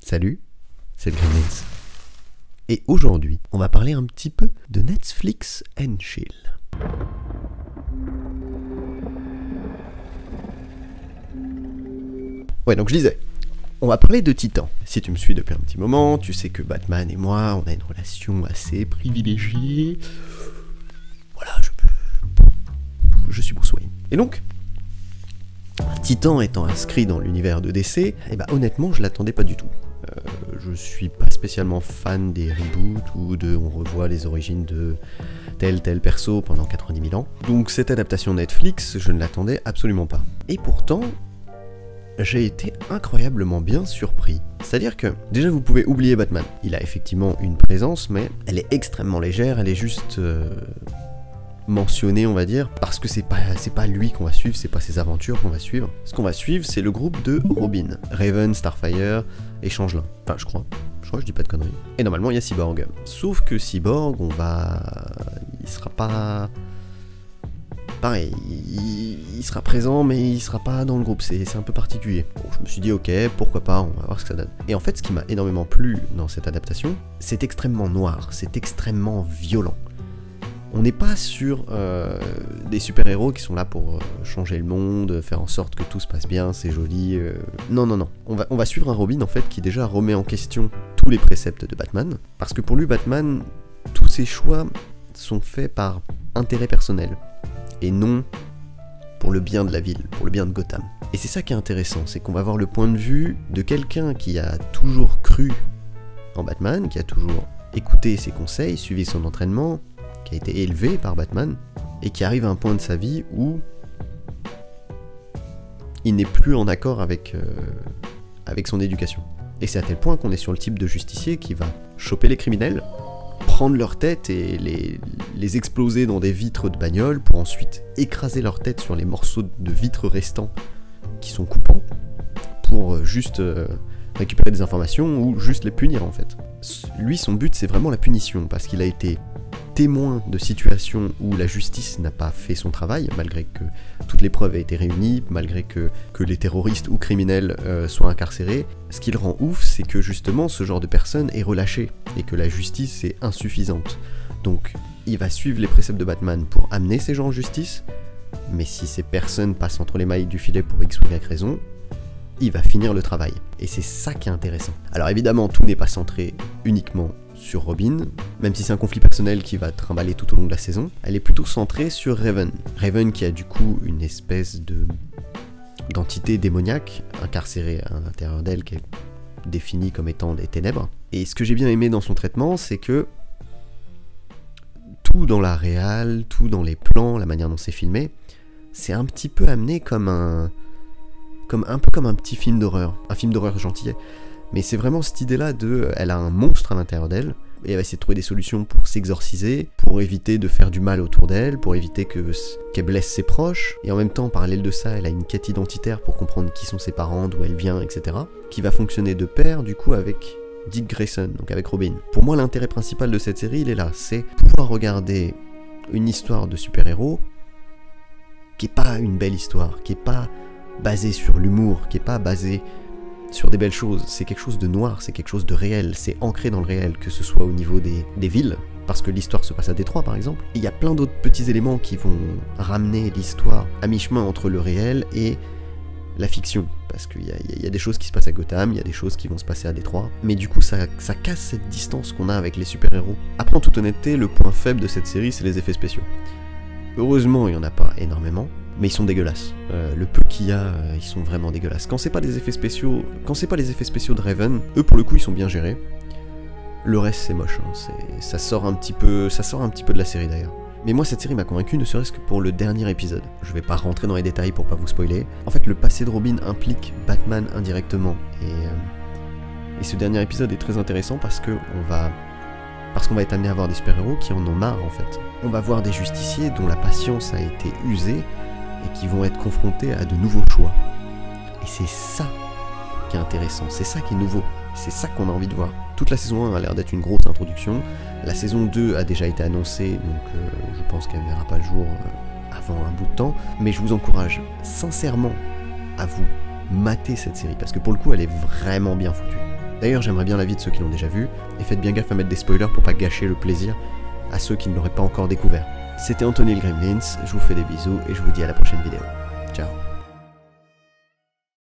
Salut, c'est le Gremlins. Et aujourd'hui, on va parler un petit peu de Netflix and Chill. Ouais, donc je disais, on va parler de Titan. Si tu me suis depuis un petit moment, tu sais que Batman et moi, on a une relation assez privilégiée. Voilà, je suis Bruce Wayne. Et donc, Titan étant inscrit dans l'univers de DC, honnêtement, je l'attendais pas du tout. Je suis pas spécialement fan des reboots ou de on revoit les origines de tel perso pendant 90 000 ans. Donc cette adaptation Netflix, je ne l'attendais absolument pas. Et pourtant, j'ai été incroyablement bien surpris. C'est-à-dire que, déjà vous pouvez oublier Batman. Il a effectivement une présence, mais elle est extrêmement légère, elle est juste mentionnée, on va dire, parce que c'est pas lui qu'on va suivre, c'est pas ses aventures qu'on va suivre. Ce qu'on va suivre, c'est le groupe de Robin, Raven, Starfire et Changelin. Enfin, je crois que je dis pas de conneries. Et normalement, il y a Cyborg. Sauf que Cyborg, il sera pas... Pareil, il sera présent, mais il sera pas dans le groupe, c'est un peu particulier. Bon, je me suis dit, ok, pourquoi pas, on va voir ce que ça donne. Et en fait, ce qui m'a énormément plu dans cette adaptation, c'est extrêmement noir, c'est extrêmement violent. On n'est pas sur des super-héros qui sont là pour changer le monde, faire en sorte que tout se passe bien, c'est joli. Non. On va suivre un Robin, en fait, qui déjà remet en question tous les préceptes de Batman. Parce que pour lui, Batman, tous ses choix sont faits par intérêt personnel. Et non pour le bien de la ville, pour le bien de Gotham. Et c'est ça qui est intéressant, c'est qu'on va voir le point de vue de quelqu'un qui a toujours cru en Batman, qui a toujours écouté ses conseils, suivi son entraînement, qui a été élevé par Batman, et qui arrive à un point de sa vie où il n'est plus en accord avec son éducation. Et c'est à tel point qu'on est sur le type de justicier qui va choper les criminels, prendre leur tête et les exploser dans des vitres de bagnole pour ensuite écraser leur tête sur les morceaux de vitres restants qui sont coupants pour juste récupérer des informations ou juste les punir en fait. Lui, son but, c'est vraiment la punition parce qu'il a été témoin de situations où la justice n'a pas fait son travail, malgré que toutes les preuves aient été réunies, malgré que les terroristes ou criminels soient incarcérés. Ce qui le rend ouf, c'est que justement ce genre de personne est relâché, et que la justice est insuffisante. Donc il va suivre les préceptes de Batman pour amener ces gens en justice, mais si ces personnes passent entre les mailles du filet pour X ou Y raison, il va finir le travail. Et c'est ça qui est intéressant. Alors évidemment, tout n'est pas centré uniquement sur Robin, même si c'est un conflit personnel qui va trimballer tout au long de la saison, elle est plutôt centrée sur Raven. Raven qui a du coup une espèce d'entité démoniaque incarcérée à l'intérieur d'elle, qui est définie comme étant des ténèbres. Et ce que j'ai bien aimé dans son traitement, c'est que tout dans la réal, tout dans les plans, la manière dont c'est filmé, c'est un petit peu amené comme un peu comme un petit film d'horreur, un film d'horreur gentillet. Mais c'est vraiment cette idée-là elle a un monstre à l'intérieur d'elle, et elle va essayer de trouver des solutions pour s'exorciser, pour éviter de faire du mal autour d'elle, pour éviter qu'elle blesse ses proches, et en même temps, en parallèle de ça, elle a une quête identitaire pour comprendre qui sont ses parents, d'où elle vient, etc., qui va fonctionner de pair, du coup, avec Dick Grayson, donc avec Robin. Pour moi, l'intérêt principal de cette série, il est là, c'est pouvoir regarder une histoire de super-héros qui est pas une belle histoire, qui est pas basée sur l'humour, qui est pas basée sur des belles choses, c'est quelque chose de noir, c'est quelque chose de réel, c'est ancré dans le réel, que ce soit au niveau des villes, parce que l'histoire se passe à Détroit par exemple. Il y a plein d'autres petits éléments qui vont ramener l'histoire à mi-chemin entre le réel et la fiction, parce qu'il y a des choses qui se passent à Gotham, il y a des choses qui vont se passer à Détroit, mais du coup ça casse cette distance qu'on a avec les super-héros. Après, en toute honnêteté, le point faible de cette série, c'est les effets spéciaux. Heureusement, il n'y en a pas énormément, mais ils sont dégueulasses. Le peu qu'il y a, ils sont vraiment dégueulasses. Quand c'est pas les effets spéciaux de Raven, eux pour le coup ils sont bien gérés. Le reste c'est moche, hein. Ça sort un petit peu de la série d'ailleurs. Mais moi cette série m'a convaincu, ne serait-ce que pour le dernier épisode. Je vais pas rentrer dans les détails pour pas vous spoiler. En fait, le passé de Robin implique Batman indirectement, et ce dernier épisode est très intéressant parce qu'on va être amené à voir des super-héros qui en ont marre en fait. On va voir des justiciers dont la patience a été usée et qui vont être confrontés à de nouveaux choix. Et c'est ça qui est intéressant, c'est ça qui est nouveau, c'est ça qu'on a envie de voir. Toute la saison 1 a l'air d'être une grosse introduction, la saison 2 a déjà été annoncée, donc je pense qu'elle ne verra pas le jour avant un bout de temps, mais je vous encourage sincèrement à vous mater cette série, parce que pour le coup elle est vraiment bien foutue. D'ailleurs, j'aimerais bien l'avis de ceux qui l'ont déjà vu, et faites bien gaffe à mettre des spoilers pour pas gâcher le plaisir à ceux qui ne l'auraient pas encore découvert. C'était Anthony le Gremlins, je vous fais des bisous et je vous dis à la prochaine vidéo. Ciao.